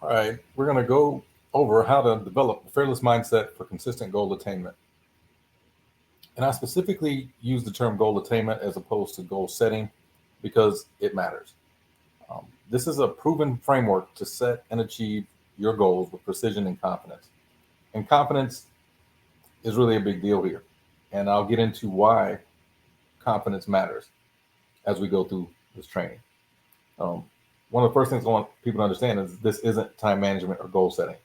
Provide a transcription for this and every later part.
All right, we're going to go over how to develop a fearless mindset for consistent goal attainment. And I specifically use the term goal attainment as opposed to goal setting because it matters. This is a proven framework to set and achieve your goals with precision and confidence. And confidence is really a big deal here. And I'll get into why confidence matters as we go through this training. Um, One of the first things I want people to understand is this isn't time management or goal setting.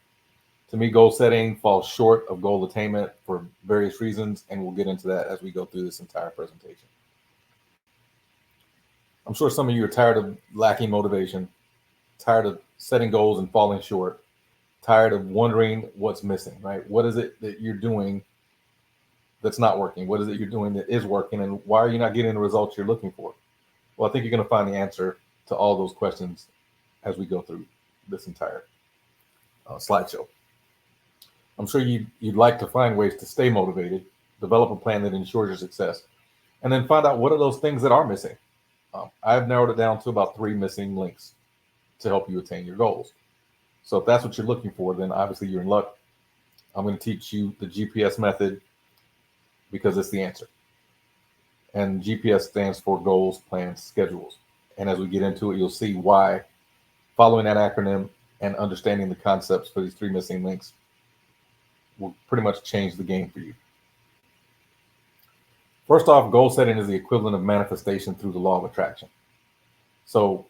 To me, goal setting falls short of goal attainment for various reasons, and we'll get into that as we go through this entire presentation. I'm sure some of you are tired of lacking motivation, tired of setting goals and falling short, tired of wondering what's missing, right? What is it that you're doing that's not working? What is it you're doing that is working? And why are you not getting the results you're looking for? Well, I think you're going to find the answer to all those questions as we go through this entire slideshow. I'm sure you'd like to find ways to stay motivated, develop a plan that ensures your success, and then find out what are those things that are missing. I've narrowed it down to about 3 missing links to help you attain your goals. So if that's what you're looking for, then obviously you're in luck. I'm going to teach you the GPS method because it's the answer. And GPS stands for goals, plans, schedules. And as we get into it, you'll see why following that acronym and understanding the concepts for these 3 missing links will pretty much change the game for you. First off, goal setting is the equivalent of manifestation through the law of attraction. So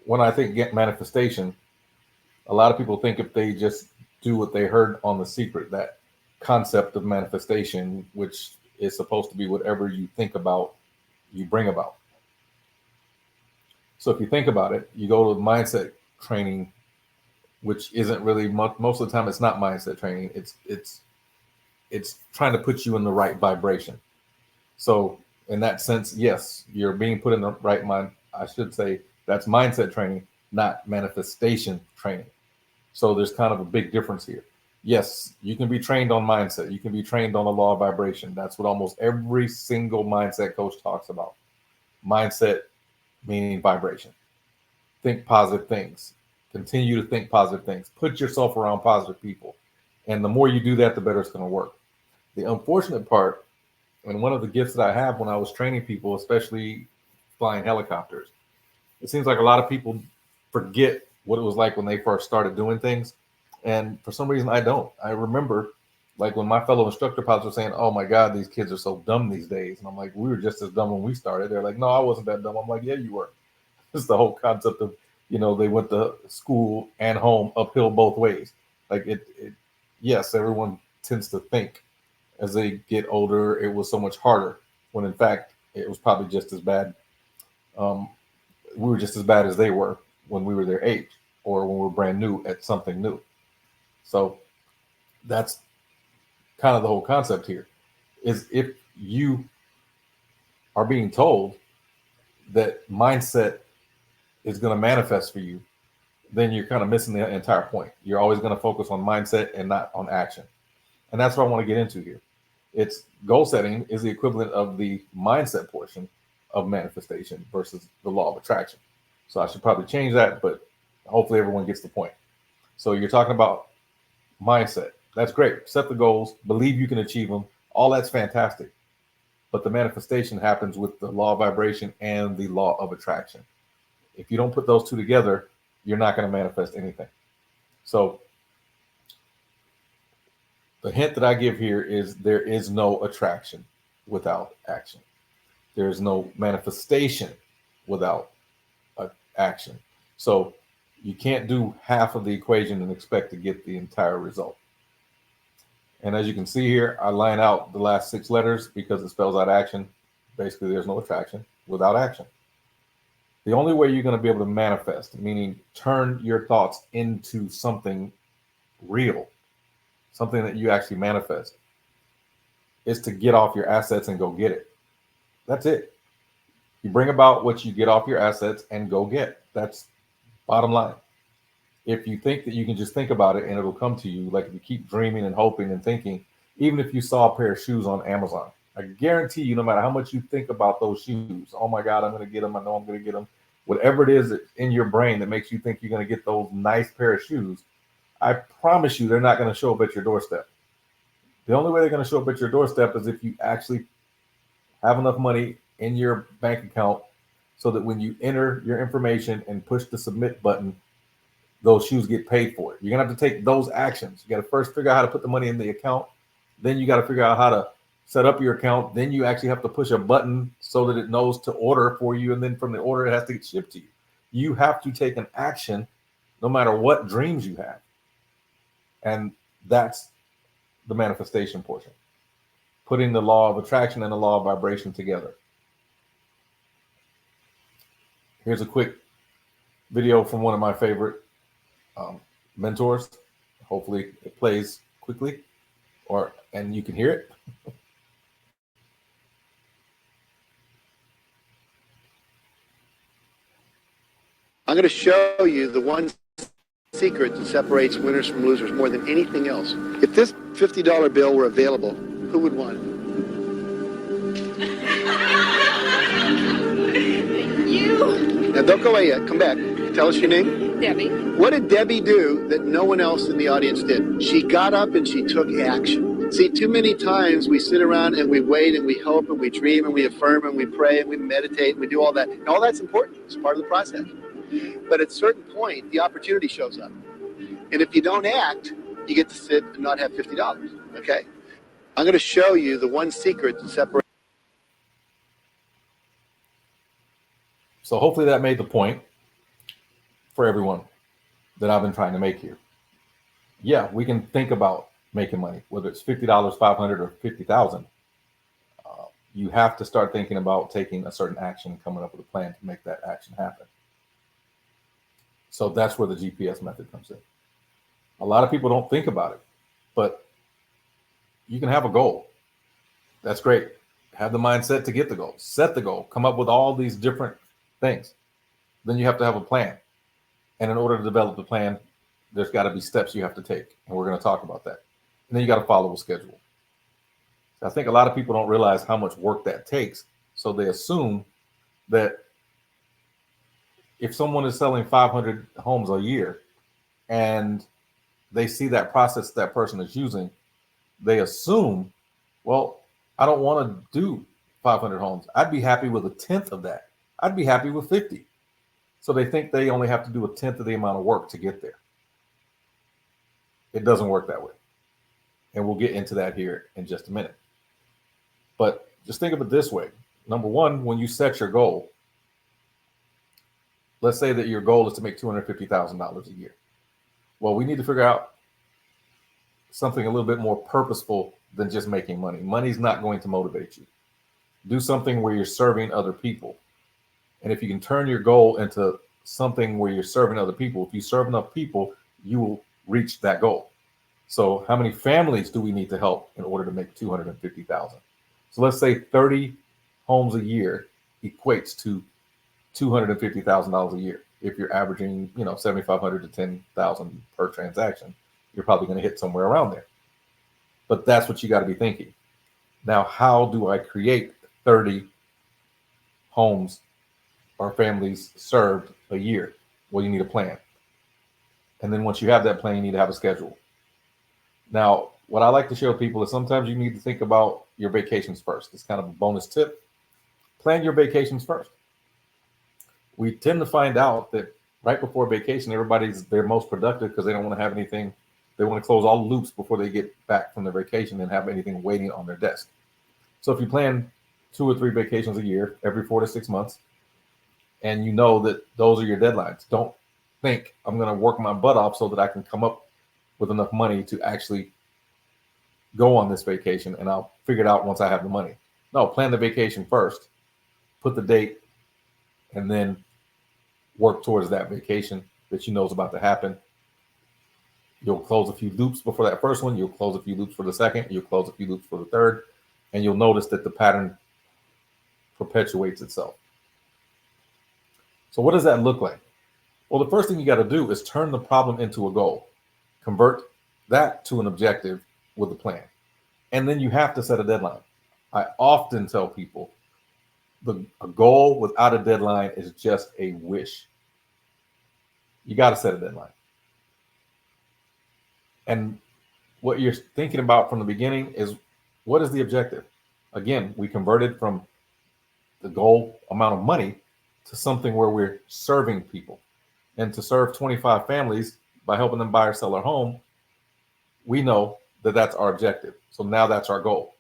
when I think get manifestation, a lot of people think if they just do what they heard on The Secret, that concept of manifestation, which is supposed to be whatever you think about, you bring about. So if you think about it, you go to mindset training, which isn't really much, most of the time it's not mindset training. It's trying to put you in the right vibration. So in that sense, yes, you're being put in the right mind. I should say that's mindset training, not manifestation training. So there's kind of a big difference here. Yes, you can be trained on mindset. You can be trained on the law of vibration. That's what almost every single mindset coach talks about. Mindset meaning vibration. Think positive things. Continue to think positive things. Put yourself around positive people. And the more you do that, the better it's going to work. The unfortunate part, and one of the gifts that I have when I was training people, especially flying helicopters, it seems like a lot of people forget what it was like when they first started doing things. And for some reason, I don't. I remember like when my fellow instructor pilots were saying, "Oh my God, these kids are so dumb these days." And I'm like, we were just as dumb when we started. They're like, "No, I wasn't that dumb." I'm like, "Yeah, you were." It's the whole concept of, they went to school and home uphill both ways. Like yes, everyone tends to think as they get older, it was so much harder when in fact, it was probably just as bad. Um, we were just as bad as they were when we were their age or when we were brand new at something new. So that's kind of the whole concept here is if you are being told that mindset is going to manifest for you, then you're kind of missing the entire point. You're always going to focus on mindset and not on action. And that's what I want to get into here. It's goal setting is the equivalent of the mindset portion of manifestation versus the law of attraction. So I should probably change that, but hopefully everyone gets the point. So you're talking about mindset. That's great. Set the goals, believe you can achieve them. All that's fantastic. But the manifestation happens with the law of vibration and the law of attraction. If you don't put those two together, you're not going to manifest anything. So the hint that I give here is there is no attraction without action. There is no manifestation without action. So you can't do half of the equation and expect to get the entire result. And as you can see here, I line out the last 6 letters because it spells out action. Basically, there's no attraction without action. The only way you're going to be able to manifest, meaning turn your thoughts into something real, something that you actually manifest, is to get off your assets and go get it. That's it. You bring about what you get off your assets and go get. That's bottom line. If you think that you can just think about it and it'll come to you, like if you keep dreaming and hoping and thinking, even if you saw a pair of shoes on Amazon, I guarantee you, no matter how much you think about those shoes, oh my God, I'm going to get them. I know I'm going to get them. whatever it is that's in your brain that makes you think you're going to get those nice pair of shoes, I promise you they're not going to show up at your doorstep. The only way they're going to show up at your doorstep is if you actually have enough money in your bank account so that when you enter your information and push the submit button, those shoes get paid for it. You're going to have to take those actions. You got to first figure out how to put the money in the account. Then you got to figure out how to set up your account. Then you actually have to push a button so that it knows to order for you. And then from the order, it has to get shipped to you. You have to take an action no matter what dreams you have. And that's the manifestation portion. Putting the law of attraction and the law of vibration together. Here's a quick video from one of my favorite mentors. Hopefully it plays quickly and you can hear it. I'm going to show you the one secret that separates winners from losers more than anything else. If this $50 bill were available, who would want it? You. Now don't go away yet. Come back. Tell us your name. Debbie. What did Debbie do that no one else in the audience did? She got up and she took action. See, too many times we sit around and we wait and we hope and we dream and we affirm and we pray and we meditate and we do all that. And all that's important. It's part of the process. But at a certain point, the opportunity shows up. And if you don't act, you get to sit and not have $50. Okay? I'm going to show you the one secret to separate. So hopefully that made the point for everyone that I've been trying to make here. Yeah, we can think about making money, whether it's $50, $500, or $50,000. You have to start thinking about taking a certain action, coming up with a plan to make that action happen. So that's where the GPS method comes in. A lot of people don't think about it, but you can have a goal. That's great. Have the mindset to get the goal. Set the goal. Come up with all these different things. Then you have to have a plan. And in order to develop the plan, there's got to be steps you have to take. And we're going to talk about that. And then you got to follow a schedule. I think a lot of people don't realize how much work that takes. So they assume that if someone is selling 500 homes a year and they see that process that person is using, they assume, well, I don't want to do 500 homes. I'd be happy with a tenth of that. I'd be happy with 50. So they think they only have to do a tenth of the amount of work to get there. It doesn't work that way. And we'll get into that here in just a minute. But just think of it this way. Number one, when you set your goal, let's say that your goal is to make $250,000 a year. Well, we need to figure out something a little bit more purposeful than just making money. Money's not going to motivate you. Do something where you're serving other people. And if you can turn your goal into something where you're serving other people, if you serve enough people, you will reach that goal. So how many families do we need to help in order to make $250,000? So let's say 30 homes a year equates to $250,000 a year. If you're averaging, $7,500 to $10,000 per transaction, you're probably going to hit somewhere around there. But that's what you got to be thinking. Now, how do I create 30 homes or families served a year? Well, you need a plan. And then once you have that plan, you need to have a schedule. Now, what I like to show people is sometimes you need to think about your vacations first. It's kind of a bonus tip. Plan your vacations first. We tend to find out that right before vacation, everybody's their most productive because they don't want to have anything. They want to close all the loops before they get back from their vacation and have anything waiting on their desk. So if you plan 2 or 3 vacations a year, every 4 to 6 months, and you know that those are your deadlines, don't think I'm going to work my butt off so that I can come up with enough money to actually go on this vacation and I'll figure it out once I have the money. No, plan the vacation first, put the date, and then work towards that vacation that you know is about to happen. You'll close a few loops before that first one. You'll close a few loops for the second. You'll close a few loops for the third. And you'll notice that the pattern perpetuates itself. So what does that look like? Well, the first thing you got to do is turn the problem into a goal. Convert that to an objective with a plan. And then you have to set a deadline. I often tell people a goal without a deadline is just a wish. You got to set a deadline. And what you're thinking about from the beginning is, what is the objective? Again, we converted from the goal amount of money to something where we're serving people. And to serve 25 families by helping them buy or sell their home, we know that that's our objective. So now that's our goal.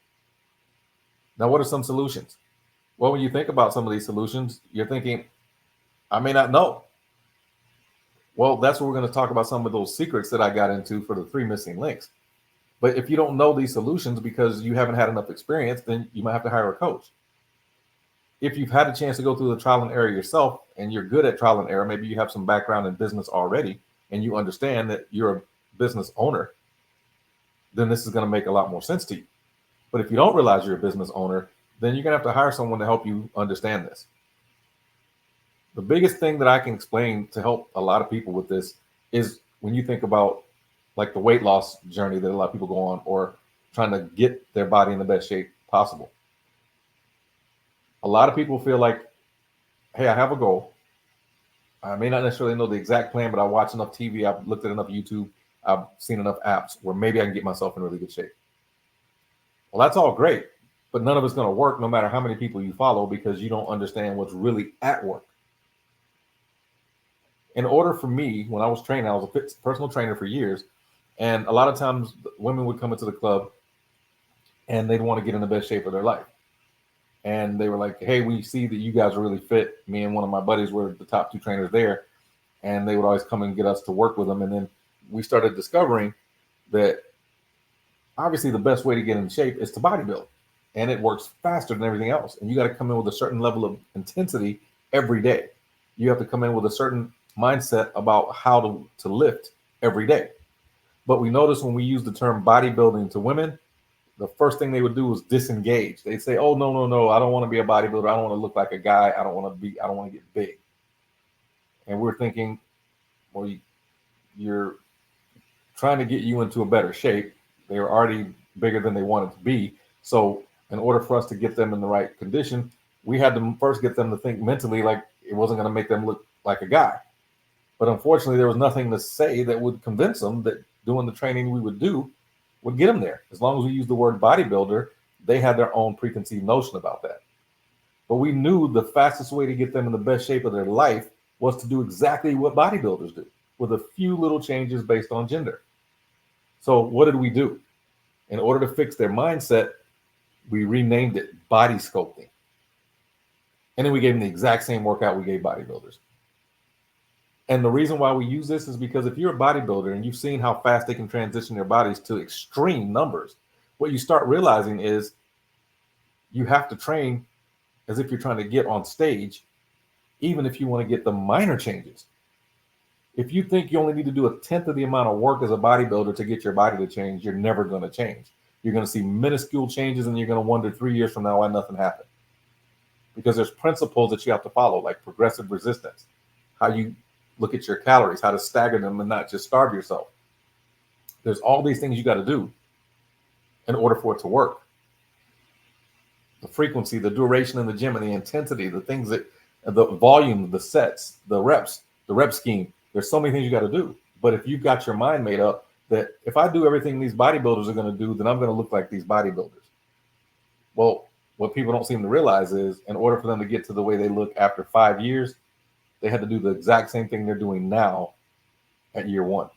Now, what are some solutions? Well, when you think about some of these solutions, you're thinking, I may not know. Well, that's what we're going to talk about, some of those secrets that I got into for the 3 missing links. But if you don't know these solutions because you haven't had enough experience, then you might have to hire a coach. If you've had a chance to go through the trial and error yourself and you're good at trial and error, maybe you have some background in business already and you understand that you're a business owner, then this is going to make a lot more sense to you. But if you don't realize you're a business owner, then you're going to have to hire someone to help you understand this. The biggest thing that I can explain to help a lot of people with this is when you think about like the weight loss journey that a lot of people go on, or trying to get their body in the best shape possible. A lot of people feel like, hey, I have a goal. I may not necessarily know the exact plan, but I watch enough TV, I've looked at enough YouTube, I've seen enough apps where maybe I can get myself in really good shape. Well, that's all great, but none of it's going to work no matter how many people you follow, because you don't understand what's really at work. In order for me, when I was training, I was a personal trainer for years. And a lot of times women would come into the club and they'd want to get in the best shape of their life. And they were like, hey, we see that you guys are really fit. Me and one of my buddies were the top 2 trainers there. And they would always come and get us to work with them. And then we started discovering that obviously the best way to get in shape is to bodybuild. And it works faster than everything else. And you got to come in with a certain level of intensity every day. You have to come in with a certain mindset about how to lift every day. But we noticed when we use the term bodybuilding to women, the first thing they would do was disengage. They'd say, oh, no, I don't want to be a bodybuilder. I don't want to look like a guy. I don't want to get big. And we're thinking, well, you're trying to get you into a better shape. They were already bigger than they wanted to be. So in order for us to get them in the right condition, we had to first get them to think mentally like it wasn't going to make them look like a guy. But unfortunately, there was nothing to say that would convince them that doing the training we would do would get them there. As long as we use the word bodybuilder, they had their own preconceived notion about that. But we knew the fastest way to get them in the best shape of their life was to do exactly what bodybuilders do, with a few little changes based on gender. So what did we do? In order to fix their mindset, we renamed it body sculpting. And then we gave them the exact same workout we gave bodybuilders. And the reason why we use this is because if you're a bodybuilder and you've seen how fast they can transition their bodies to extreme numbers, what you start realizing is you have to train as if you're trying to get on stage, even if you want to get the minor changes. If you think you only need to do 1/10 of the amount of work as a bodybuilder to get your body to change, you're never going to change. You're going to see minuscule changes and you're going to wonder 3 years from now why nothing happened. Because there's principles that you have to follow, like progressive resistance, how you look at your calories, how to stagger them and not just starve yourself. There's all these things you got to do in order for it to work. The frequency, the duration in the gym, and the intensity, the things that, the volume, the sets, the reps, the rep scheme. There's so many things you got to do. But if you've got your mind made up that if I do everything these bodybuilders are going to do, then I'm going to look like these bodybuilders. Well, what people don't seem to realize is in order for them to get to the way they look after 5 years, they had to do the exact same thing they're doing now at year 1.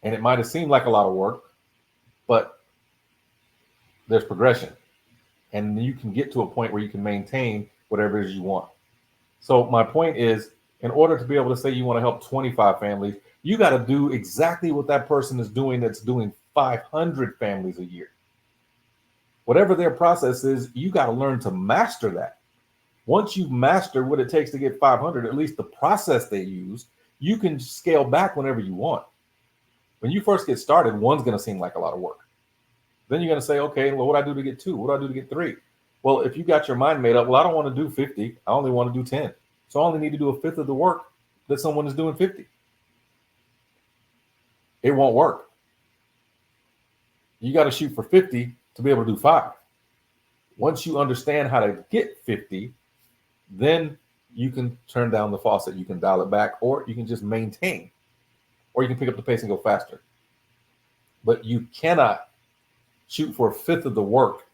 And it might have seemed like a lot of work, but there's progression. And you can get to a point where you can maintain whatever it is you want. So my point is, in order to be able to say you want to help 25 families, you got to do exactly what that person is doing that's doing 500 families a year. Whatever their process is, you got to learn to master that. Once you master what it takes to get 500, at least the process they use, you can scale back whenever you want. When you first get started, one's going to seem like a lot of work. Then you're going to say, okay, well, what do I do to get 2? What do I do to get 3? Well, if you got your mind made up, well, I don't want to do 50. I only want to do 10. So I only need to do 1/5 of the work that someone is doing 50. It won't work. You got to shoot for 50 to be able to do 5. Once you understand how to get 50, then you can turn down the faucet. You can dial it back, or you can just maintain, or you can pick up the pace and go faster. But you cannot shoot for a fifth of the work,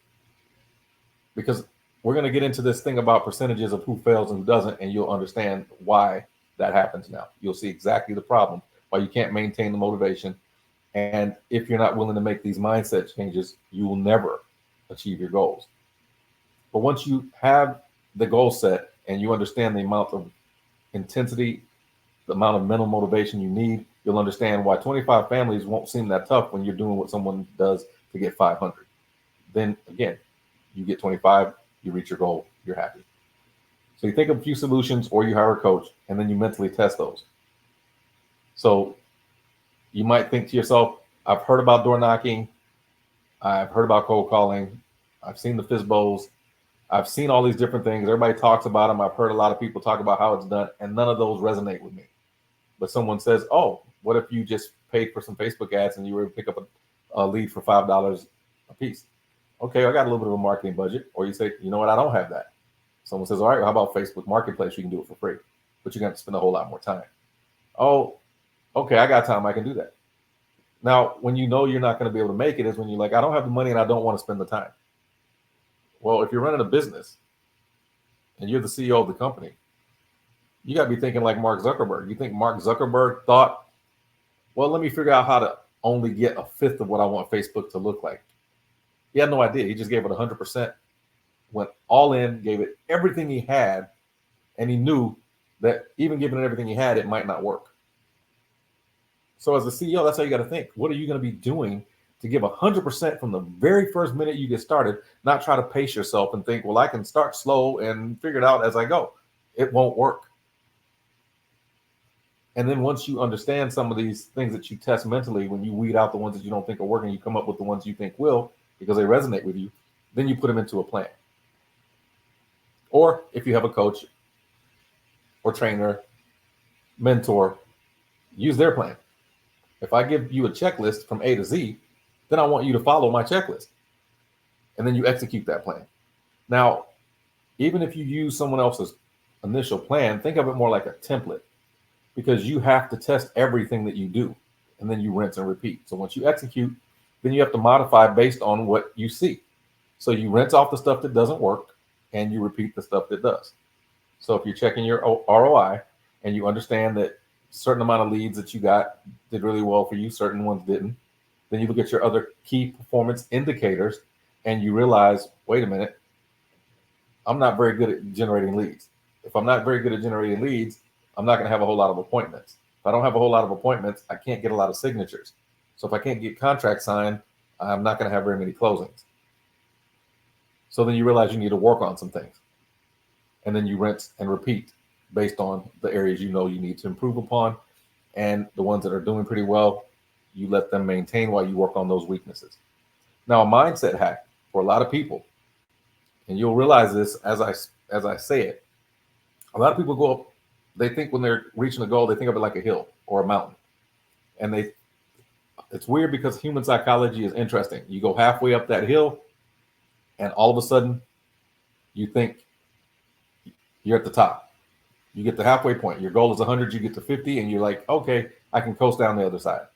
because we're going to get into this thing about percentages of who fails and who doesn't, and you'll understand why that happens now. You'll see exactly the problem, why you can't maintain the motivation. And if you're not willing to make these mindset changes, you will never achieve your goals. But once you have the goal set and you understand the amount of intensity, the amount of mental motivation you need, you'll understand why 25 families won't seem that tough when you're doing what someone does to get 500. Then again, you get 25, you reach your goal, you're happy. So you think of a few solutions, or you hire a coach, and then you mentally test those. So you might think to yourself, I've heard about door knocking, I've heard about cold calling, I've seen the FISBOs, I've seen all these different things. Everybody talks about them. I've heard a lot of people talk about how it's done, and none of those resonate with me. But someone says, oh, what if you just paid for some Facebook ads and you were able to pick up a lead for $5 a piece? Okay, I got a little bit of a marketing budget. Or you say, you know what, I don't have that. Someone says, all right, well, how about Facebook Marketplace? You can do it for free, but you're going to spend a whole lot more time. Oh, okay, I got time. I can do that. Now, when you know you're not going to be able to make it is when you're like, I don't have the money and I don't want to spend the time. Well, if you're running a business and you're the CEO of the company, you got to be thinking like Mark Zuckerberg. You think Mark Zuckerberg thought, well, let me figure out how to only get a fifth of what I want Facebook to look like. He had no idea. He just gave it 100%, went all in, gave it everything he had, and he knew that even given it everything he had, it might not work. So as a CEO, that's how you got to think. What are you going to be doing to give 100% from the very first minute you get started, not try to pace yourself and think, well, I can start slow and figure it out as I go. It won't work. And then once you understand some of these things that you test mentally, when you weed out the ones that you don't think are working, you come up with the ones you think will because they resonate with you, then you put them into a plan. Or if you have a coach or trainer, mentor, use their plan. If I give you a checklist from A to Z, then I want you to follow my checklist. And then you execute that plan. Now, even if you use someone else's initial plan, think of it more like a template, because you have to test everything that you do, and then you rinse and repeat. So once you execute, then you have to modify based on what you see. So you rinse off the stuff that doesn't work, and you repeat the stuff that does. So if you're checking your ROI and you understand that a certain amount of leads that you got did really well for you, certain ones didn't, then you look at your other key performance indicators and you realize, wait a minute, I'm not very good at generating leads. If I'm not very good at generating leads, I'm not going to have a whole lot of appointments. If I don't have a whole lot of appointments, I can't get a lot of signatures. So if I can't get contracts signed, I'm not going to have very many closings. So then you realize you need to work on some things. And then you rinse and repeat based on the areas you know you need to improve upon. And the ones that are doing pretty well, you let them maintain while you work on those weaknesses. Now, a mindset hack for a lot of people, and you'll realize this as I say it, a lot of people go up, they think when they're reaching a goal, they think of it like a hill or a mountain. And it's weird because human psychology is interesting. You go halfway up that hill, and all of a sudden, you think you're at the top. You get the halfway point. Your goal is 100, you get to 50, and you're like, okay, I can coast down the other side.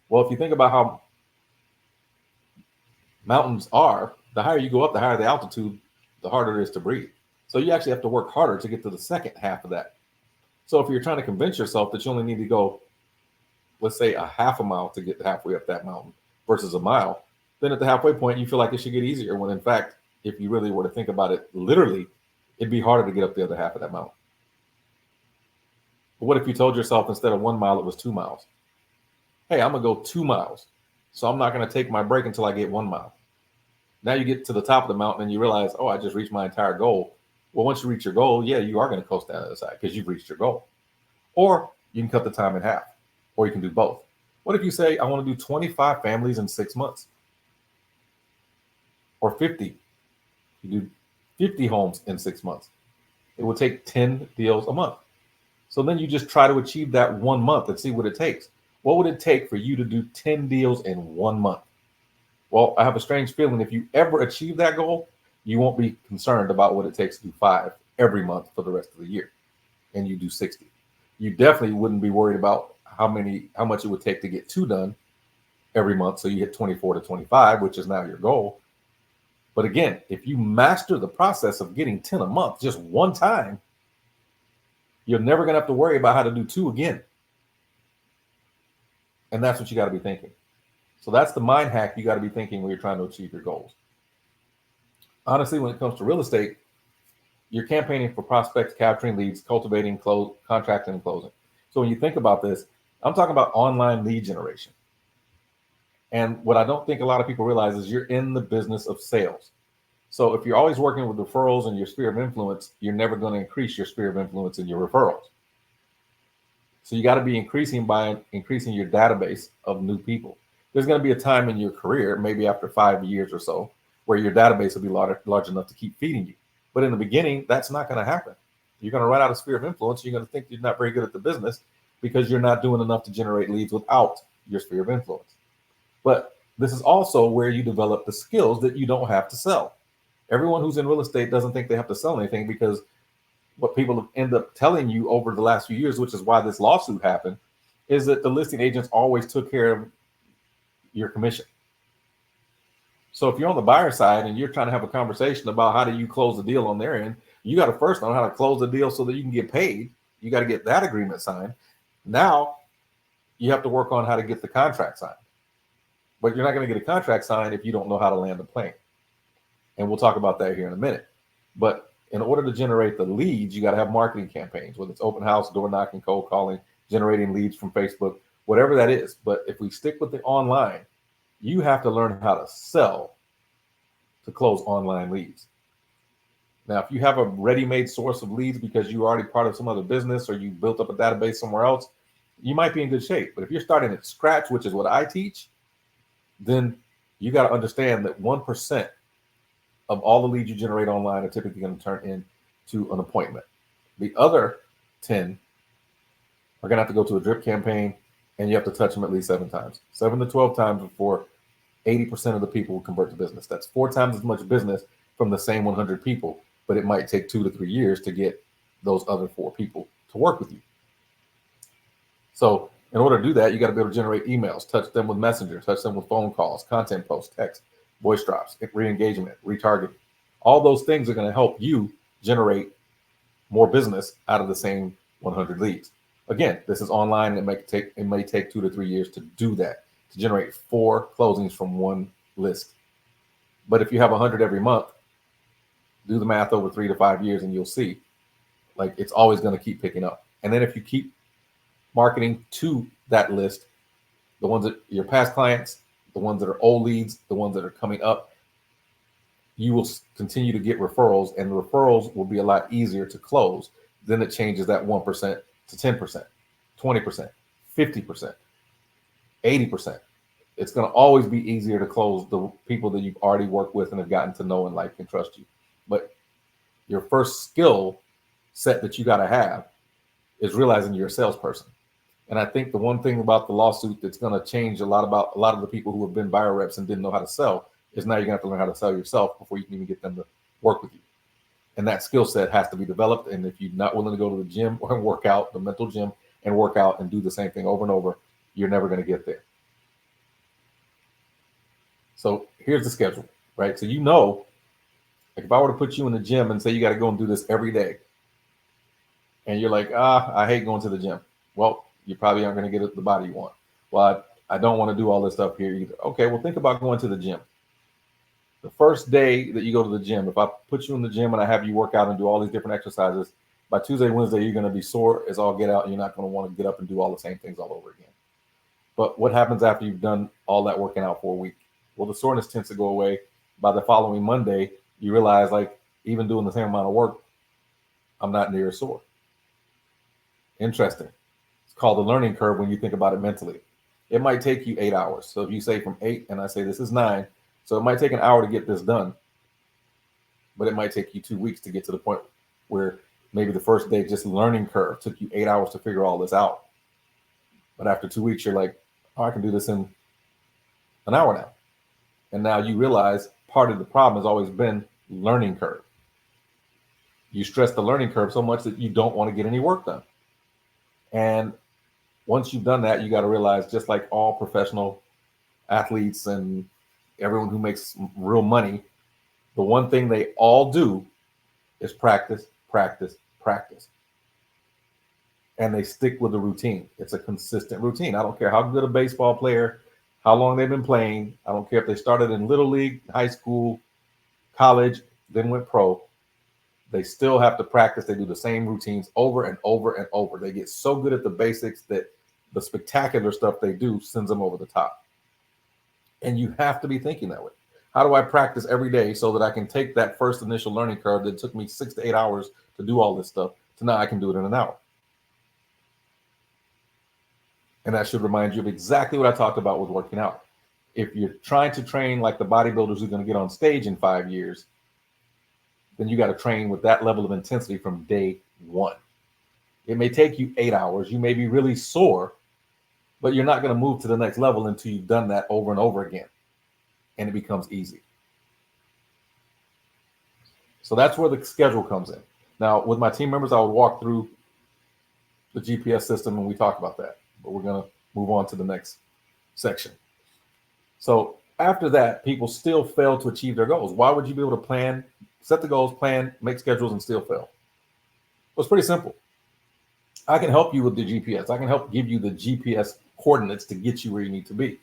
Well, if you think about how mountains are, the higher you go up, the higher the altitude, the harder it is to breathe. So you actually have to work harder to get to the second half of that. So if you're trying to convince yourself that you only need to go, let's say a half a mile to get halfway up that mountain versus a mile, then at the halfway point, you feel like it should get easier. When in fact, if you really were to think about it, literally, it'd be harder to get up the other half of that mountain. But what if you told yourself instead of 1 mile, it was 2 miles? Hey, I'm going to go 2 miles. So I'm not going to take my break until I get 1 mile. Now you get to the top of the mountain and you realize, oh, I just reached my entire goal. Well, once you reach your goal, yeah, you are going to coast down the other side because you've reached your goal. Or you can cut the time in half, or you can do both. What if you say, I want to do 25 families in 6 months? Or 50. You do 50 homes in 6 months. It will take 10 deals a month. So then you just try to achieve that 1 month and see what it takes. What would it take for you to do 10 deals in 1 month? Well, I have a strange feeling if you ever achieve that goal, you won't be concerned about what it takes to do 5 every month for the rest of the year, and you do 60. You definitely wouldn't be worried about how much it would take to get 2 done every month, so you hit 24 to 25, which is now your goal. But again, if you master the process of getting 10 a month just one time, you're never going to have to worry about how to do 2 again. And that's what you got to be thinking. So that's the mind hack you got to be thinking when you're trying to achieve your goals. Honestly, when it comes to real estate, you're campaigning for prospects, capturing leads, cultivating, contracting, and closing. So when you think about this, I'm talking about online lead generation. And what I don't think a lot of people realize is you're in the business of sales. So if you're always working with referrals and your sphere of influence, you're never going to increase your sphere of influence in your referrals. So you got to be increasing by increasing your database of new people. There's going to be a time in your career, maybe after 5 years or so, where your database will be large enough to keep feeding you. But in the beginning, that's not going to happen. You're going to run out of sphere of influence. You're going to think you're not very good at the business because you're not doing enough to generate leads without your sphere of influence. But this is also where you develop the skills that you don't have to sell. Everyone who's in real estate doesn't think they have to sell anything, because what people end up telling you over the last few years, which is why this lawsuit happened, is that the listing agents always took care of your commission. So if you're on the buyer side and you're trying to have a conversation about how do you close the deal on their end, you got to first know how to close the deal so that you can get paid. You got to get that agreement signed. Now you have to work on how to get the contract signed. But you're not going to get a contract signed if you don't know how to land a plane. And we'll talk about that here in a minute. But in order to generate the leads, you got to have marketing campaigns, whether it's open house, door knocking, cold calling, generating leads from Facebook, whatever that is. But if we stick with the online, you have to learn how to sell to close online leads. Now, if you have a ready-made source of leads because you're already part of some other business or you built up a database somewhere else, you might be in good shape. But if you're starting at scratch, which is what I teach, then you got to understand that 1% of all the leads you generate online are typically going to turn into an appointment. The other 10 are going to have to go to a drip campaign, and you have to touch them at least 7 times, 7 to 12 times before 80% of the people will convert to business. That's 4 times as much business from the same 100 people, but it might take 2 to 3 years to get those other 4 people to work with you. So in order to do that, you got to be able to generate emails, touch them with Messenger, touch them with phone calls, content posts, text, voice drops, re-engagement, retargeting. All those things are going to help you generate more business out of the same 100 leads. Again, this is online. It may take 2 to 3 years to do that, to generate 4 closings from one list. But if you have 100 every month, do the math over 3 to 5 years and you'll see, like, it's always going to keep picking up. And then if you keep marketing to that list, the ones that your past clients, the ones that are old leads, the ones that are coming up, you will continue to get referrals, and the referrals will be a lot easier to close. Then it changes that 1% to 10%, 20%, 50%, 80%. It's going to always be easier to close the people that you've already worked with and have gotten to know and like and trust you. But your first skill set that you got to have is realizing you're a salesperson. And I think the one thing about the lawsuit that's going to change a lot of the people who have been buyer reps and didn't know how to sell is now you're going to have to learn how to sell yourself before you can even get them to work with you. And that skill set has to be developed. And if you're not willing to go to the gym or work out, the mental gym, and work out and do the same thing over and over, you're never going to get there. So here's the schedule, right? So like if I were to put you in the gym and say you got to go and do this every day, and you're like, I hate going to the gym. Well, you probably aren't going to get the body you want. Well, I don't want to do all this stuff here either. Okay, well, think about going to the gym. The first day that you go to the gym, if I put you in the gym and I have you work out and do all these different exercises, by Tuesday, Wednesday, you're going to be sore as all get out, and you're not going to want to get up and do all the same things all over again. But what happens after you've done all that working out for a week? Well, the soreness tends to go away. By the following Monday, you realize, like, even doing the same amount of work, I'm not near as sore. Interesting. It's called the learning curve when you think about it mentally. It might take you 8 hours. So if you say from 8 and I say this is 9, so it might take an hour to get this done, but it might take you 2 weeks to get to the point where maybe the first day, just learning curve, took you 8 hours to figure all this out. But after 2 weeks, you're like, oh, I can do this in an hour now. And now you realize part of the problem has always been learning curve. You stress the learning curve so much that you don't want to get any work done. And once you've done that, you got to realize, just like all professional athletes and everyone who makes real money, the one thing they all do is practice, practice, practice. And they stick with the routine. It's a consistent routine. I don't care how good a baseball player, how long they've been playing. I don't care if they started in little league, high school, college, then went pro. They still have to practice. They do the same routines over and over and over. They get so good at the basics that the spectacular stuff they do sends them over the top. And you have to be thinking that way. How do I practice every day so that I can take that first initial learning curve that took me 6 to 8 hours to do all this stuff to now I can do it in an hour? And that should remind you of exactly what I talked about with working out. If you're trying to train like the bodybuilders who are going to get on stage in 5 years, then you got to train with that level of intensity from day one. It may take you 8 hours. You may be really sore, but you're not going to move to the next level until you've done that over and over again. And it becomes easy. So that's where the schedule comes in. Now, with my team members, I would walk through the GPS system and we talk about that. But we're going to move on to the next section. So after that, people still fail to achieve their goals. Why would you be able to plan, set the goals, plan, make schedules, and still fail? Well, it's pretty simple. I can help you with the GPS. I can help give you the GPS coordinates to get you where you need to be.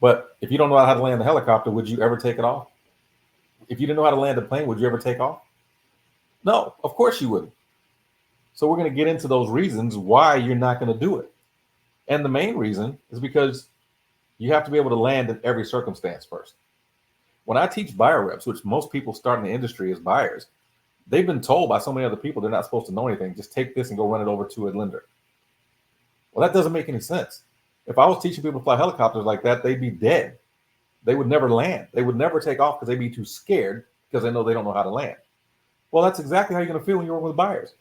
But if you don't know how to land a helicopter, would you ever take it off? If you didn't know how to land a plane, would you ever take off? No, of course you wouldn't. So we're going to get into those reasons why you're not going to do it. And the main reason is because you have to be able to land in every circumstance first. When I teach buyer reps, which most people start in the industry as buyers, they've been told by so many other people they're not supposed to know anything. Just take this and go run it over to a lender. Well, that doesn't make any sense. If I was teaching people to fly helicopters like that, they'd be dead. They would never land. They would never take off because they'd be too scared because they know they don't know how to land. Well, that's exactly how you're going to feel when you're working with buyers.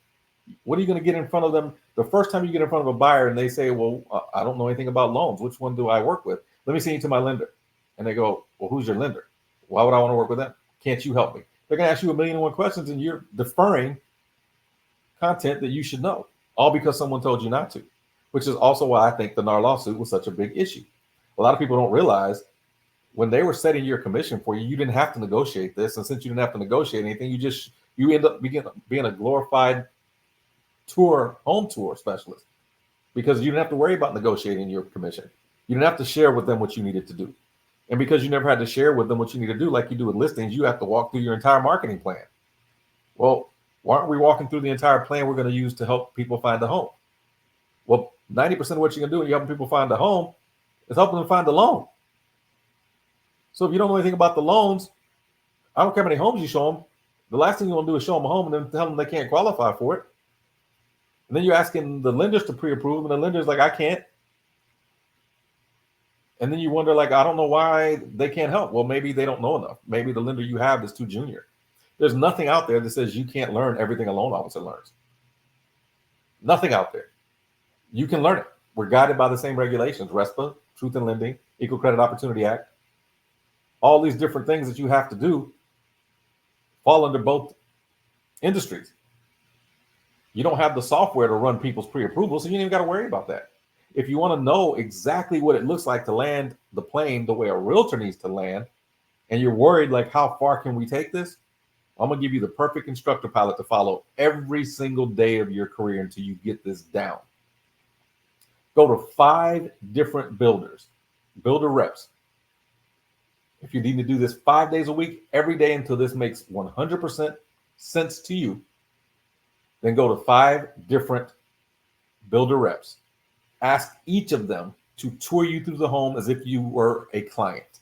What are you going to get in front of them? The first time you get in front of a buyer and they say, well, I don't know anything about loans. Which one do I work with? Let me send you to my lender. And they go, well, who's your lender? Why would I want to work with them? Can't you help me? They're going to ask you 1,000,001 questions and you're deferring content that you should know, all because someone told you not to, which is also why I think the NAR lawsuit was such a big issue. A lot of people don't realize when they were setting your commission for you, you didn't have to negotiate this. And since you didn't have to negotiate anything, you end up being a glorified home tour specialist because you didn't have to worry about negotiating your commission. You didn't have to share with them what you needed to do. And because you never had to share with them what you need to do, like you do with listings, you have to walk through your entire marketing plan. Well, why aren't we walking through the entire plan we're going to use to help people find a home? Well, 90% of what you're going to do when you're helping people find a home is helping them find a loan. So if you don't know anything about the loans, I don't care how many homes you show them. The last thing you want to do is show them a home and then tell them they can't qualify for it. And then you're asking the lenders to pre-approve, and the lender's like, I can't. And then you wonder, like, I don't know why they can't help. Well, maybe they don't know enough. Maybe the lender you have is too junior. There's nothing out there that says you can't learn everything a loan officer learns. Nothing out there. You can learn it. We're guided by the same regulations, RESPA, Truth in Lending, Equal Credit Opportunity Act. All these different things that you have to do fall under both industries. You don't have the software to run people's pre-approval, so you ain't even got to worry about that. If you want to know exactly what it looks like to land the plane the way a realtor needs to land, and you're worried, like, how far can we take this? I'm going to give you the perfect instructor pilot to follow every single day of your career until you get this down. Go to 5 different builder reps. If you need to do this 5 days a week, every day until this makes 100% sense to you, then go to 5 different builder reps. Ask each of them to tour you through the home as if you were a client,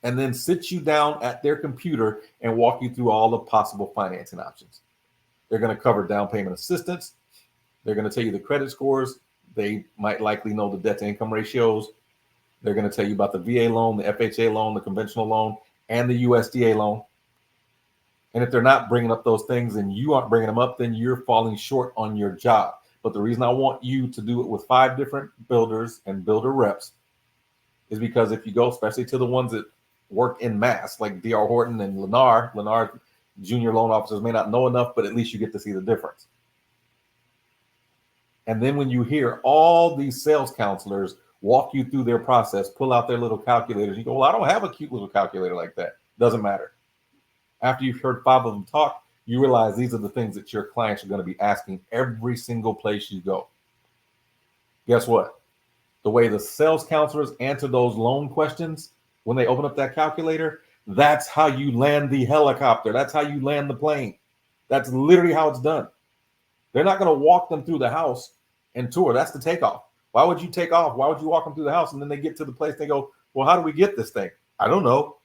and then sit you down at their computer and walk you through all the possible financing options. They're going to cover down payment assistance. They're going to tell you the credit scores. They might likely know the debt to income ratios. They're going to tell you about the VA loan, the FHA loan, the conventional loan, and the USDA loan. And if they're not bringing up those things and you aren't bringing them up, then you're falling short on your job. But the reason I want you to do it with 5 different builders and builder reps is because if you go, especially to the ones that work in mass, like D.R. Horton and Lennar. Lennar junior loan officers may not know enough, but at least you get to see the difference. And then when you hear all these sales counselors walk you through their process, pull out their little calculators, you go, well, I don't have a cute little calculator like that. Doesn't matter. After you've heard 5 of them talk, you realize these are the things that your clients are going to be asking every single place you go. Guess what? The way the sales counselors answer those loan questions when they open up that calculator, that's how you land the helicopter. That's how you land the plane. That's literally how it's done. They're not going to walk them through the house and tour. That's the takeoff. Why would you take off? Why would you walk them through the house and then they get to the place, they go, well, how do we get this thing? I don't know.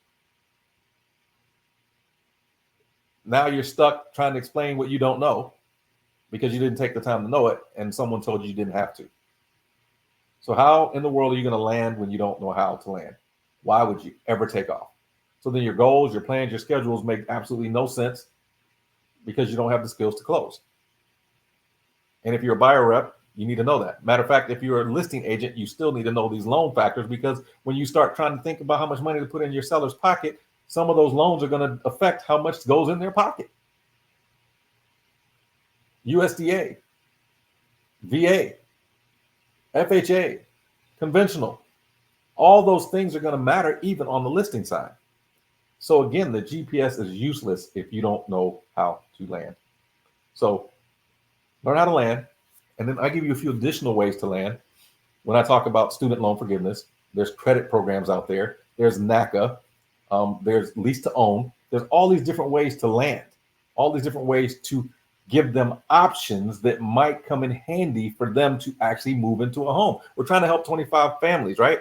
Now you're stuck trying to explain what you don't know because you didn't take the time to know it and someone told you didn't have to. So how in the world are you going to land when you don't know how to land? Why would you ever take off? So then your goals, your plans, your schedules make absolutely no sense because you don't have the skills to close. And if you're a buyer rep, you need to know that. Matter of fact, if you're a listing agent, you still need to know these loan factors because when you start trying to think about how much money to put in your seller's pocket, some of those loans are going to affect how much goes in their pocket. USDA, VA, FHA, conventional, all those things are going to matter even on the listing side. So again, the GPS is useless if you don't know how to land. So learn how to land. And then I give you a few additional ways to land. When I talk about student loan forgiveness, there's credit programs out there. There's NACA. There's lease to own. There's all these different ways to land, all these different ways to give them options that might come in handy for them to actually move into a home. We're trying to help 25 families, right?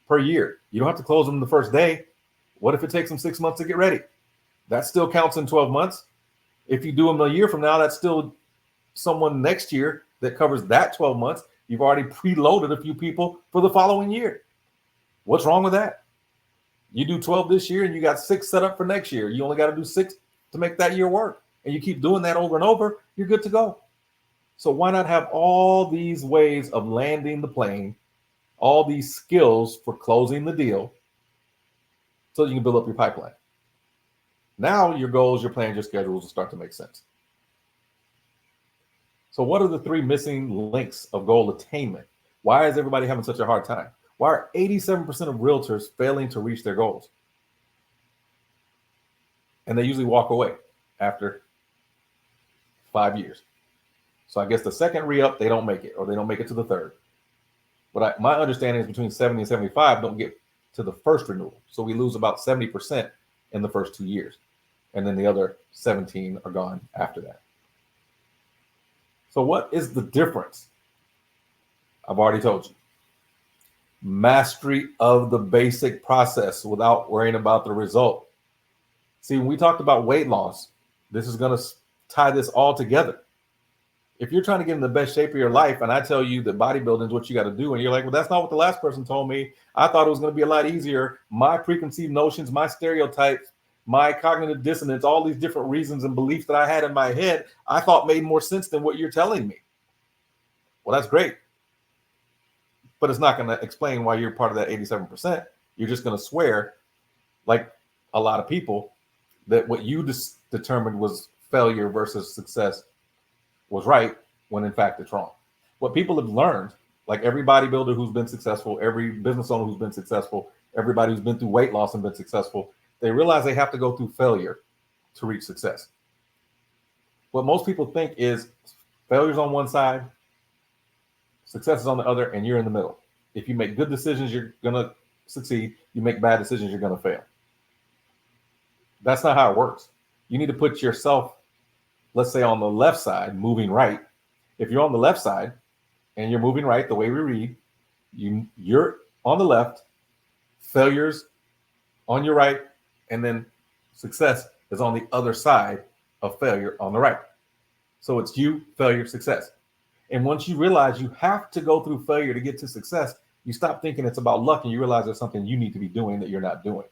Per year. You don't have to close them the first day. What if it takes them 6 months to get ready? That still counts in 12 months. If you do them a year from now, that's still someone next year that covers that 12 months. You've already preloaded a few people for the following year. What's wrong with that? You do 12 this year and you got 6 set up for next year. You only got to do 6 to make that year work. And you keep doing that over and over, you're good to go. So why not have all these ways of landing the plane, all these skills for closing the deal so you can build up your pipeline? Now your goals, your plans, your schedules will start to make sense. So what are the 3 missing links of goal attainment? Why is everybody having such a hard time? Why are 87% of realtors failing to reach their goals? And they usually walk away after 5 years. So I guess the second re-up, they don't make it, or they don't make it to the third. But my understanding is between 70 and 75 don't get to the first renewal. So we lose about 70% in the first 2 years. And then the other 17 are gone after that. So what is the difference? I've already told you. Mastery of the basic process without worrying about the result. See, when we talked about weight loss, this is going to tie this all together. If you're trying to get in the best shape of your life and I tell you that bodybuilding is what you got to do and you're like, well, that's not what the last person told me. I thought it was going to be a lot easier. My preconceived notions, my stereotypes, my cognitive dissonance, all these different reasons and beliefs that I had in my head, I thought made more sense than what you're telling me. Well, that's great. But it's not going to explain why you're part of that 87%. You're just going to swear, like a lot of people, that what you determined was failure versus success was right, when in fact it's wrong. What people have learned, like every bodybuilder who's been successful, every business owner who's been successful, everybody who's been through weight loss and been successful, they realize they have to go through failure to reach success. What most people think is failure's on one side, success is on the other, and you're in the middle. If you make good decisions, you're going to succeed. You make bad decisions, you're going to fail. That's not how it works. You need to put yourself, let's say, on the left side, moving right. If you're on the left side and you're moving right, the way we read, you're on the left, failure's on your right, and then success is on the other side of failure on the right. So it's you, failure, success. And once you realize you have to go through failure to get to success, you stop thinking it's about luck and you realize there's something you need to be doing that you're not doing.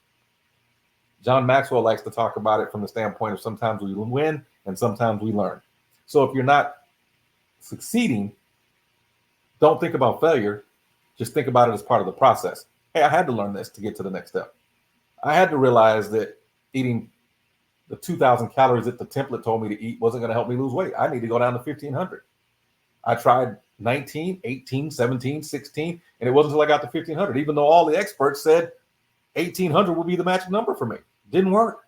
John Maxwell likes to talk about it from the standpoint of sometimes we win and sometimes we learn. So if you're not succeeding, don't think about failure. Just think about it as part of the process. Hey, I had to learn this to get to the next step. I had to realize that eating the 2,000 calories that the template told me to eat wasn't going to help me lose weight. I need to go down to 1,500. I tried 19, 18, 17, 16, and it wasn't until I got to 1,500, even though all the experts said 1,800 would be the magic number for me. Didn't work.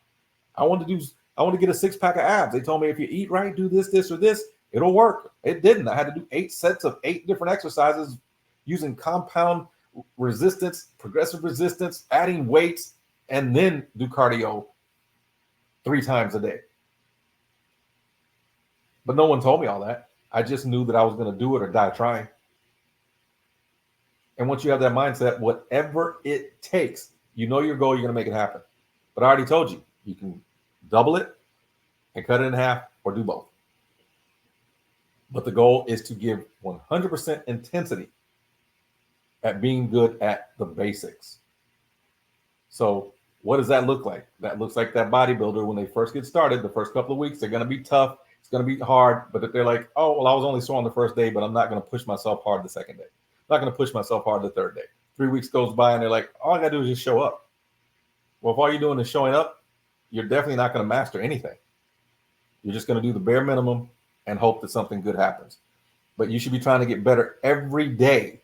I wanted to get a 6-pack of abs. They told me if you eat right, do this, this, or this, it'll work. It didn't. I had to do 8 sets of 8 different exercises using compound resistance, progressive resistance, adding weights, and then do cardio 3 times a day. But no one told me all that. I just knew that I was going to do it or die trying. And once you have that mindset, whatever it takes, you know your goal, you're going to make it happen. But I already told you, you can double it and cut it in half or do both. But the goal is to give 100% intensity at being good at the basics. So what does that look like? That looks like that bodybuilder when they first get started, the first couple of weeks, they're going to be tough. It's going to be hard, but if they're like, oh, well, I was only sore on the first day, but I'm not going to push myself hard the second day. I'm not going to push myself hard the third day. 3 weeks goes by and they're like, all I got to do is just show up. Well, if all you're doing is showing up, you're definitely not going to master anything. You're just going to do the bare minimum and hope that something good happens. But you should be trying to get better every day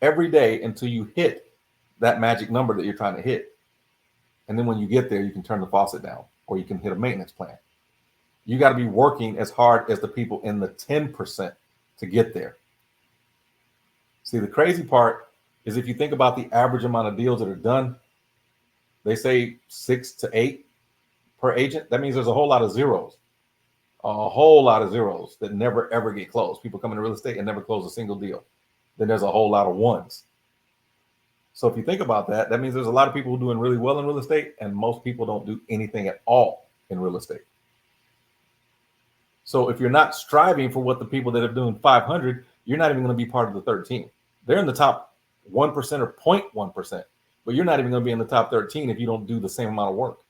until you hit that magic number that you're trying to hit. And then when you get there, you can turn the faucet down or you can hit a maintenance plan. You got to be working as hard as the people in the 10% to get there. See, the crazy part is if you think about the average amount of deals that are done, they say 6 to 8 per agent. That means there's a whole lot of zeros that never, ever get closed. People come into real estate and never close a single deal. Then there's a whole lot of ones. So if you think about that, that means there's a lot of people doing really well in real estate, and most people don't do anything at all in real estate. So if you're not striving for what the people that are doing 500, you're not even going to be part of the 13. They're in the top 1% or 0.1%, but you're not even going to be in the top 13 if you don't do the same amount of work.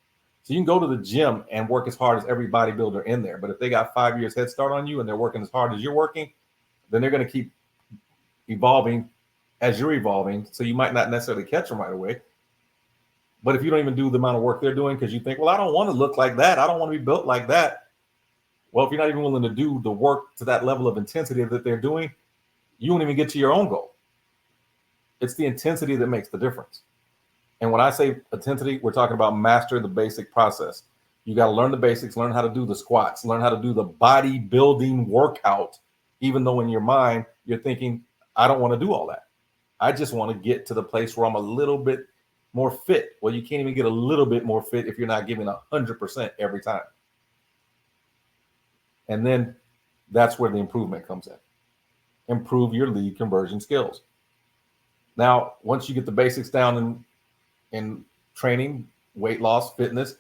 So you can go to the gym and work as hard as every bodybuilder in there, but if they got 5 years head start on you and they're working as hard as you're working, then they're going to keep evolving as you're evolving. So you might not necessarily catch them right away. But if you don't even do the amount of work they're doing because you think, well, I don't want to look like that, I don't want to be built like that. Well, if you're not even willing to do the work to that level of intensity that they're doing, you won't even get to your own goal. It's the intensity that makes the difference. And when I say intensity, we're talking about master the basic process. You got to learn the basics, learn how to do the squats, learn how to do the bodybuilding workout, even though in your mind, you're thinking, I don't want to do all that. I just want to get to the place where I'm a little bit more fit. Well, you can't even get a little bit more fit if you're not giving 100% every time. And then that's where the improvement comes in. Improve your lead conversion skills. Now, once you get the basics down in training, weight loss, fitness,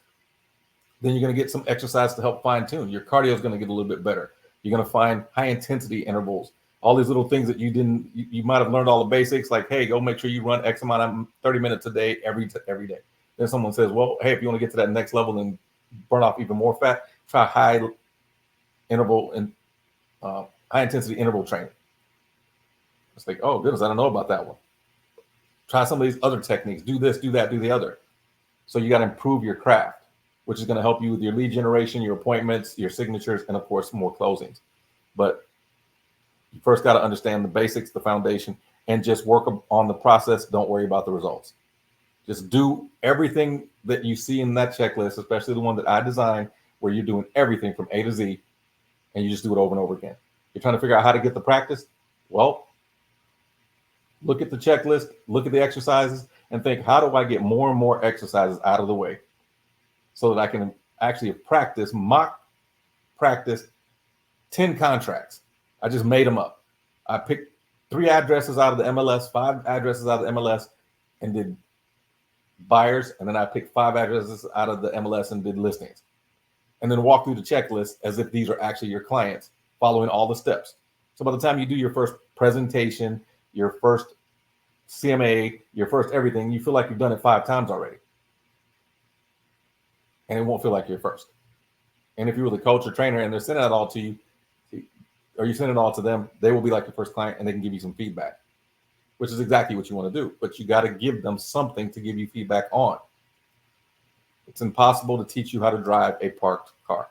then you're going to get some exercise to help fine tune. Your cardio is going to get a little bit better. You're going to find high intensity intervals, all these little things that you might have learned all the basics, like, hey, go make sure you run X amount of 30 minutes a day every day. Then someone says, well, hey, if you want to get to that next level and burn off even more fat, try high interval and high intensity interval training. It's like, oh goodness, I don't know about that one. Try some of these other techniques. Do this, do that, do the other. So you got to improve your craft, which is going to help you with your lead generation, your appointments, your signatures, and of course, more closings. But you first got to understand the basics, the foundation, and just work on the process. Don't worry about the results. Just do everything that you see in that checklist, especially the one that I designed, where you're doing everything from A to Z, and you just do it over and over again. You're trying to figure out how to get the practice. Well, look at the checklist, look at the exercises, and think, how do I get more and more exercises out of the way so that I can actually mock practice 10 contracts. I just made them up. I picked 3 addresses out of the MLS, 5 addresses out of the MLS, and did buyers. And then I picked 5 addresses out of the MLS and did listings. And then walk through the checklist as if these are actually your clients, following all the steps. So by the time you do your first presentation, your first CMA, your first everything, you feel like you've done it 5 times already. And it won't feel like you're first. And if you were the coach or trainer and they're sending it all to you, or you send it all to them, they will be like your first client and they can give you some feedback, which is exactly what you want to do. But you got to give them something to give you feedback on. It's impossible to teach you how to drive a parked car.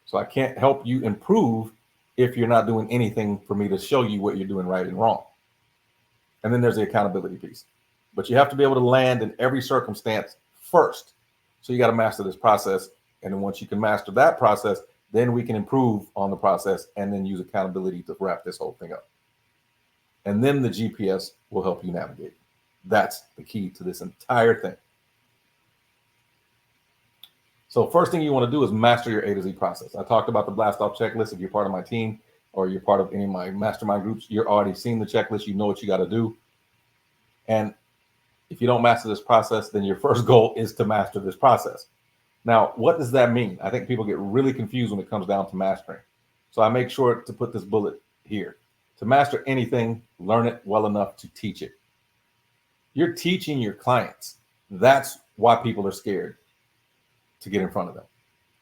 So I can't help you improve if you're not doing anything for me to show you what you're doing right and wrong. And then there's the accountability piece. But you have to be able to land in every circumstance first. So you got to master this process. And then once you can master that process, then we can improve on the process and then use accountability to wrap this whole thing up. And then the GPS will help you navigate. That's the key to this entire thing. So first thing you want to do is master your A to Z process. I talked about the blast off checklist. If you're part of my team or you're part of any of my mastermind groups, you're already seeing the checklist. You know what you got to do. And if you don't master this process, then your first goal is to master this process. Now, what does that mean? I think people get really confused when it comes down to mastering. So I make sure to put this bullet here. To master anything, learn it well enough to teach it. You're teaching your clients. That's why people are scared to get in front of them,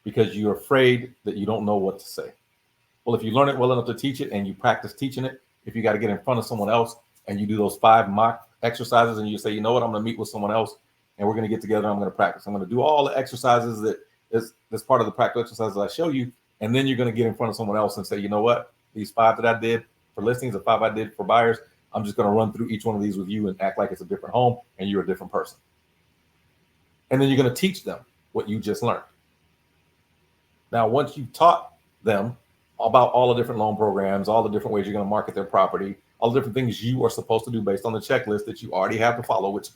because you're afraid that you don't know what to say. Well, if you learn it well enough to teach it and you practice teaching it, if you got to get in front of someone else and you do those 5 mock exercises and you say, you know what, I'm going to meet with someone else and we're going to get together. I'm going to practice. I'm going to do all the exercises that is part of the practical exercises I show you. And then you're going to get in front of someone else and say, you know what, these 5 that I did for listings, the 5 I did for buyers, I'm just going to run through each one of these with you and act like it's a different home and you're a different person. And then you're going to teach them what you just learned. Now, once you've taught them about all the different loan programs, all the different ways you're going to market their property, all the different things you are supposed to do based on the checklist that you already have to follow, which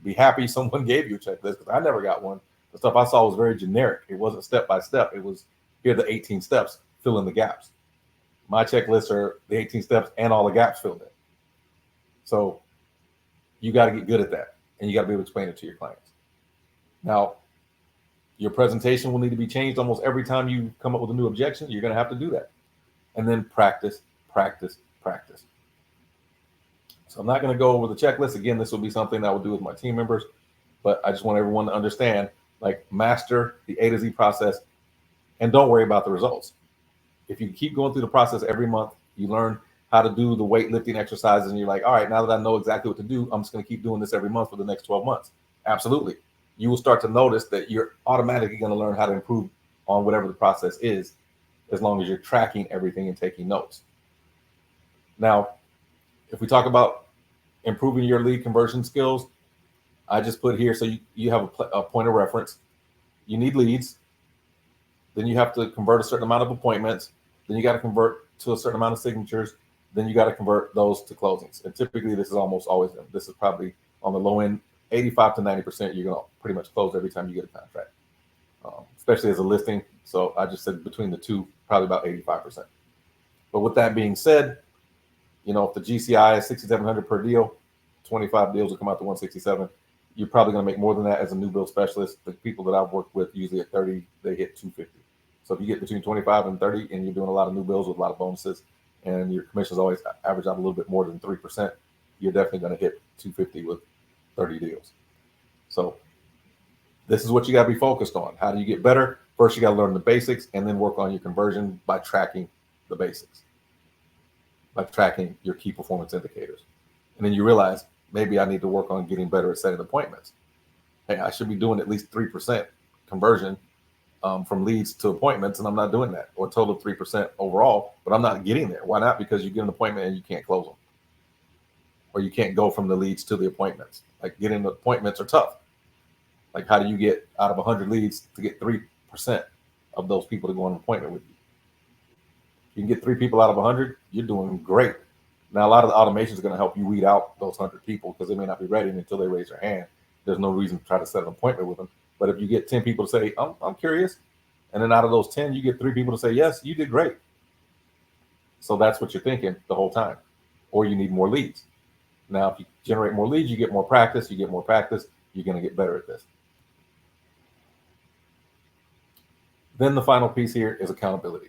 be happy someone gave you a checklist, because I never got one. The stuff I saw was very generic. It wasn't step by step. It was, here are the 18 steps, fill in the gaps. My checklists are the 18 steps and all the gaps filled in. So you got to get good at that, and you got to be able to explain it to your clients. Now, your presentation will need to be changed almost every time you come up with a new objection. You're going to have to do that. And then practice, practice, practice. So I'm not going to go over the checklist. Again, this will be something I will do with my team members, but I just want everyone to understand, like, master the A to Z process and don't worry about the results. If you keep going through the process every month, you learn how to do the weightlifting exercises and you're like, all right, now that I know exactly what to do, I'm just going to keep doing this every month for the next 12 months. Absolutely. You will start to notice that you're automatically going to learn how to improve on whatever the process is, as long as you're tracking everything and taking notes. Now, if we talk about improving your lead conversion skills, I just put here, so you have a point of reference. You need leads. Then you have to convert a certain amount of appointments. Then you got to convert to a certain amount of signatures. Then you got to convert those to closings. And typically this is almost always them. This is probably on the low end, 85 to 90%, you're going to pretty much close every time you get a contract, especially as a listing. So I just said between the two, probably about 85%. But with that being said, you know, if the GCI is 6,700 per deal, 25 deals will come out to 167. You're probably going to make more than that as a new build specialist. The people that I've worked with, usually at 30, they hit 250. So if you get between 25 and 30 and you're doing a lot of new builds with a lot of bonuses and your commissions always average out a little bit more than 3%, you're definitely going to hit 250 with 30 deals. So this is what you got to be focused on. How do you get better? First, you got to learn the basics and then work on your conversion by tracking the basics, by tracking your key performance indicators. And then you realize, maybe I need to work on getting better at setting appointments. Hey, I should be doing at least 3% conversion from leads to appointments, and I'm not doing that, or a total of 3% overall, but I'm not getting there. Why not? Because you get an appointment and you can't close them, or you can't go from the leads to the appointments. Like, getting the appointments are tough. Like, how do you get out of 100 leads to get 3% of those people to go on an appointment with you? You can get 3 people out of 100, you're doing great. Now, a lot of the automation is going to help you weed out those 100 people because they may not be ready until they raise their hand. There's no reason to try to set an appointment with them. But if you get 10 people to say, I'm curious, and then out of those 10, you get 3 people to say, yes, you did great. So that's what you're thinking the whole time. Or you need more leads. Now, if you generate more leads, you get more practice. You get more practice, you're going to get better at this. Then the final piece here is accountability.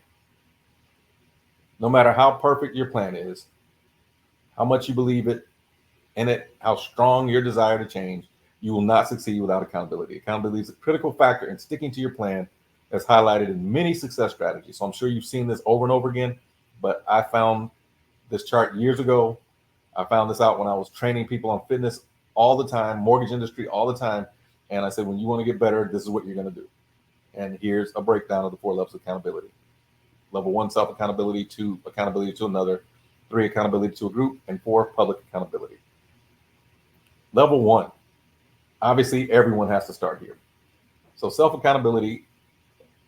No matter how perfect your plan is, how much you believe in it, how strong your desire to change, you will not succeed without accountability. Accountability is a critical factor in sticking to your plan, as highlighted in many success strategies. So I'm sure you've seen this over and over again, but I found this chart years ago. I found this out when I was training people on fitness all the time, mortgage industry all the time. And I said, when you want to get better, this is what you're going to do. And here's a breakdown of the 4 levels of accountability. Level 1, self-accountability. 2, accountability to another. 3, accountability to a group. And 4, public accountability. Level 1, obviously everyone has to start here. So self-accountability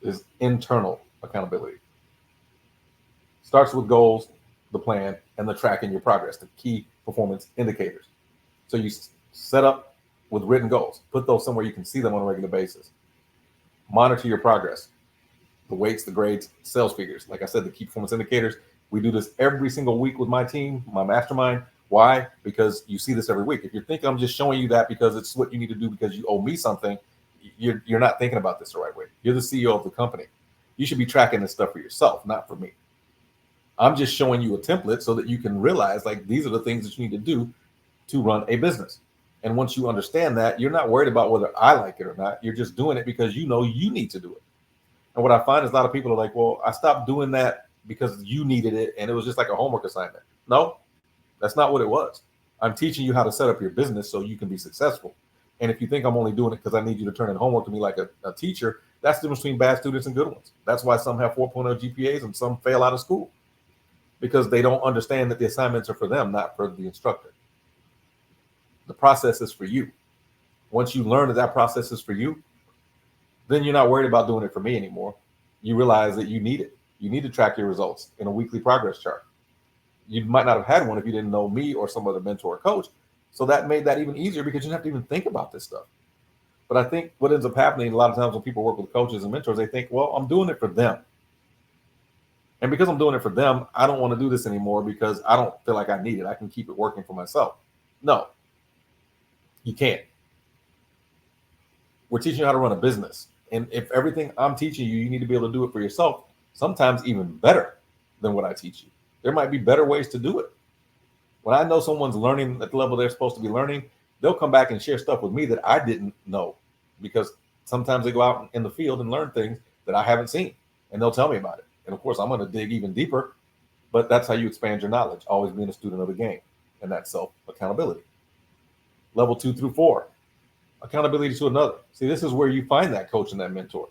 is internal accountability. Starts with goals, the plan, and the tracking your progress, the key performance indicators. So you set up with written goals. Put those somewhere you can see them on a regular basis. Monitor your progress, the weights, the grades, sales figures. Like I said, the key performance indicators. We do this every single week with my team, my mastermind. Why? Because you see this every week. If you think I'm just showing you that because it's what you need to do because you owe me something, you're not thinking about this the right way. You're the CEO of the company. You should be tracking this stuff for yourself, not for me. I'm just showing you a template so that you can realize like these are the things that you need to do to run a business. And once you understand that, you're not worried about whether I like it or not. You're just doing it because you know you need to do it. And what I find is a lot of people are like, well, I stopped doing that because you needed it and it was just like a homework assignment. No, that's not what it was. I'm teaching you how to set up your business so you can be successful. And if you think I'm only doing it because I need you to turn in homework to me like a teacher, that's the difference between bad students and good ones. That's why some have 4.0 GPAs and some fail out of school because they don't understand that the assignments are for them, not for the instructor. The process is for you. Once you learn that that process is for you, then you're not worried about doing it for me anymore. You realize that you need it. You need to track your results in a weekly progress chart. You might not have had one if you didn't know me or some other mentor or coach. So that made that even easier because you don't have to even think about this stuff. But I think what ends up happening a lot of times when people work with coaches and mentors, they think, well, I'm doing it for them. And because I'm doing it for them, I don't want to do this anymore because I don't feel like I need it. I can keep it working for myself. No, you can't. We're teaching you how to run a business. And if everything I'm teaching you, you need to be able to do it for yourself, sometimes even better than what I teach you. There might be better ways to do it. When I know someone's learning at the level they're supposed to be learning, they'll come back and share stuff with me that I didn't know because sometimes they go out in the field and learn things that I haven't seen and they'll tell me about it. And of course, I'm going to dig even deeper, but that's how you expand your knowledge, always being a student of the game, and that's self-accountability. Level 2 through 4, accountability to another. See, this is where you find that coach and that mentor.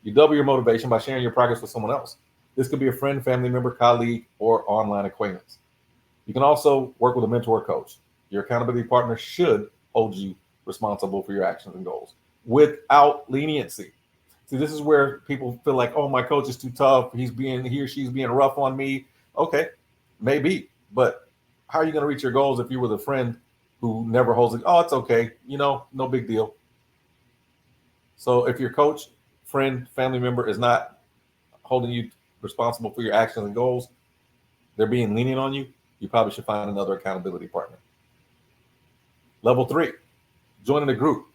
You double your motivation by sharing your progress with someone else. This could be a friend, family member, colleague, or online acquaintance. You can also work with a mentor or coach. Your accountability partner should hold you responsible for your actions and goals without leniency. See, this is where people feel like, oh, my coach is too tough. He or she's being rough on me. Okay, maybe. But how are you going to reach your goals if you're with a friend who never holds it? Oh, it's okay. No big deal. So if your coach, friend, family member is not holding you responsible for your actions and goals, they're being lenient on you, you probably should find another accountability partner. Level 3, joining a group.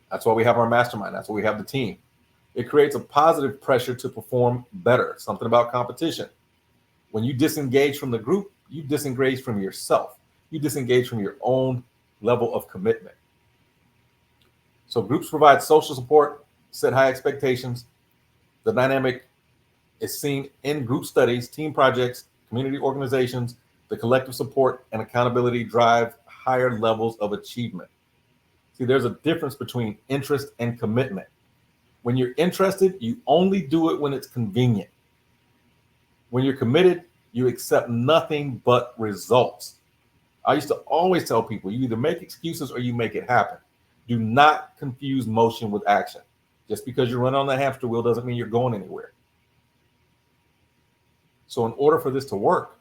That's why we have our mastermind. That's why we have the team. It creates a positive pressure to perform better. Something about competition. When you disengage from the group, you disengage from yourself. You disengage from your own level of commitment. So groups provide social support, set high expectations. The dynamic is seen in group studies, team projects, community organizations. The collective support and accountability drive higher levels of achievement. See, there's a difference between interest and commitment. When you're interested, you only do it when it's convenient. When you're committed, you accept nothing but results. I used to always tell people, you either make excuses or you make it happen. Do not confuse motion with action. Just because you run on the hamster wheel doesn't mean you're going anywhere. So in order for this to work,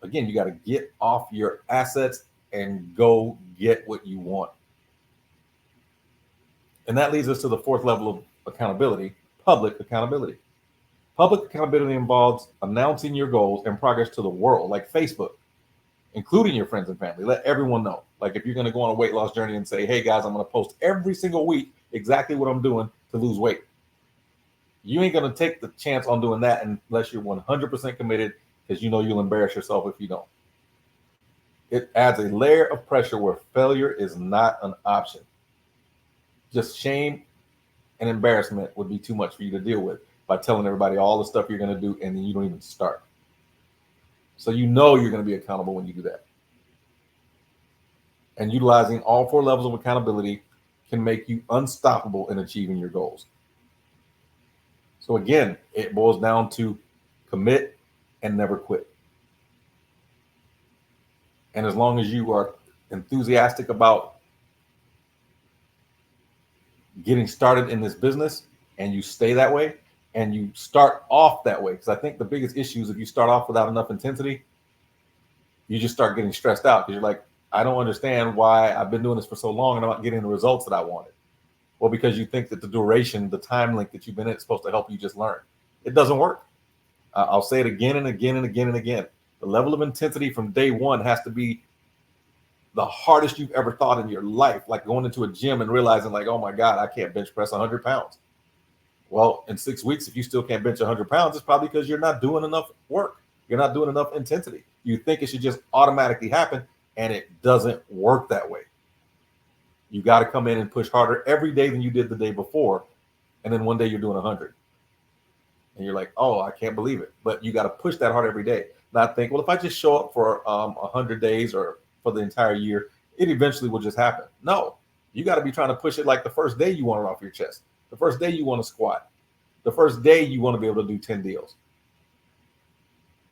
again, you got to get off your assets and go get what you want. And that leads us to the 4th level of accountability, public accountability. Public accountability involves announcing your goals and progress to the world, like Facebook, including your friends and family. Let everyone know. Like if you're going to go on a weight loss journey and say, hey guys, I'm going to post every single week exactly what I'm doing to lose weight. You ain't going to take the chance on doing that unless you're 100% committed, because you know you'll embarrass yourself if you don't. It adds a layer of pressure where failure is not an option. Just shame and embarrassment would be too much for you to deal with by telling everybody all the stuff you're going to do and then you don't even start. So you know you're going to be accountable when you do that. And utilizing all 4 levels of accountability can make you unstoppable in achieving your goals. So again, it boils down to commit and never quit. And as long as you are enthusiastic about getting started in this business and you stay that way and you start off that way, because I think the biggest issue is if you start off without enough intensity, you just start getting stressed out because you're like, I don't understand why I've been doing this for so long and I'm not getting the results that I wanted. Well, because you think that the duration, the time length that you've been in is supposed to help you just learn. It doesn't work. I'll say it again and again and again and again. The level of intensity from day one has to be the hardest you've ever thought in your life, like going into a gym and realizing like, oh my God, I can't bench press 100 pounds. Well, in 6 weeks, if you still can't bench 100 pounds, it's probably because you're not doing enough work. You're not doing enough intensity. You think it should just automatically happen, and it doesn't work that way. You got to come in and push harder every day than you did the day before. And then one day you're doing 100. And you're like, oh, I can't believe it. But you got to push that hard every day. Not think, well, if I just show up for 100 days or for the entire year, it eventually will just happen. No, you got to be trying to push it like the first day you want it off your chest. The first day you want to squat. The first day you want to be able to do 10 deals.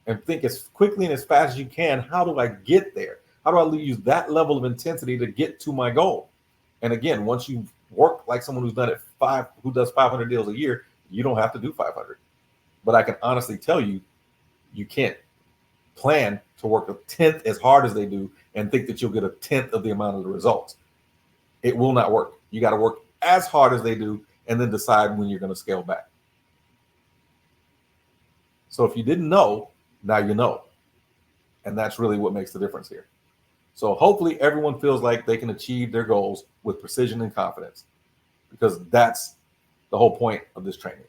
And think as quickly and as fast as you can, how do I get there? How do I use that level of intensity to get to my goal? And again, once you work like someone who's done it who does 500 deals a year, you don't have to do 500. But I can honestly tell you, you can't plan to work a 10th as hard as they do and think that you'll get a 10th of the amount of the results. It will not work. You got to work as hard as they do and then decide when you're going to scale back. So if you didn't know, now you know. And that's really what makes the difference here. So hopefully everyone feels like they can achieve their goals with precision and confidence, because that's the whole point of this training.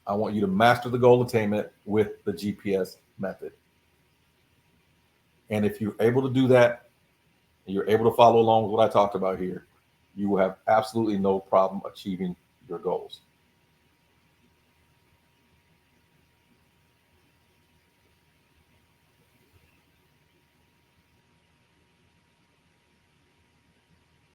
I want you to master the goal attainment with the GPS method. And if you're able to do that, and you're able to follow along with what I talked about here, you will have absolutely no problem achieving your goals.